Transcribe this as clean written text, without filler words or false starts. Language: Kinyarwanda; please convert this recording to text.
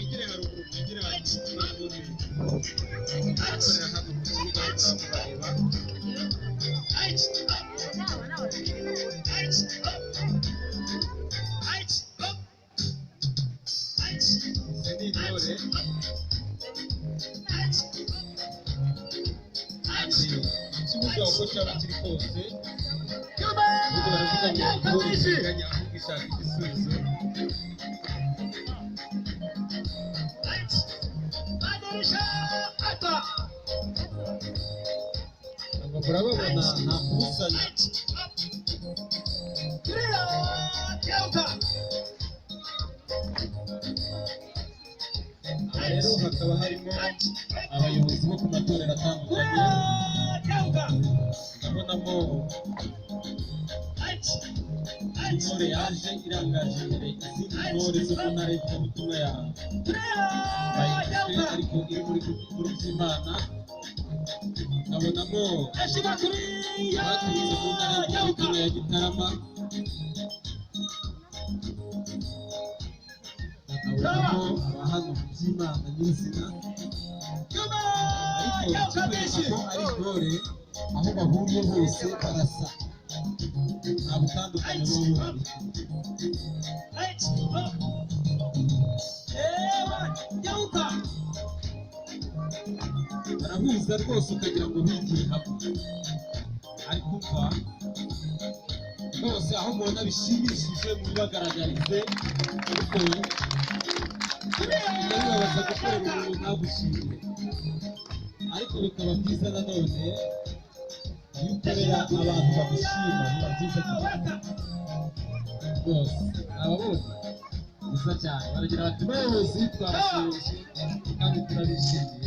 Igire haruguru igire haruguru akorera hano ku kibuga turakureba Senitore ikibuga uko cyaba kiri kose ubu baravuga ngo uriganya aho gishaka igisubizo murababona nta kubusanya rero hakaba harimo abayobozi bo ku matorero atandukanye ndabonamo intore yaje irangaje imbere izindi ntore zo mu ntara y'ivugabutumwa ya bayifite ariko iri muri by'Imana nkabonamo abaturutse mu ntara y'ivugabutumwa ya Gitarama nkabonamo abahano mu by'Imana nyirizina ariko kikwereka ko ari intore aho bahuriye hose barasa nta butandukanye bo buhari barahuza rwose ukagira ngo bigire hamwe ariko umva rwose aho mubona bishimishije mubibagaragarize ariko bibabaza gukorera umuntu ntagushimire ariko bikaba byiza nanone iyo ukorera abantu bagushima biba byiza cyane rwose ababona byiza cyane baragira bati bayobozi twabashoboje kandi turabishimiye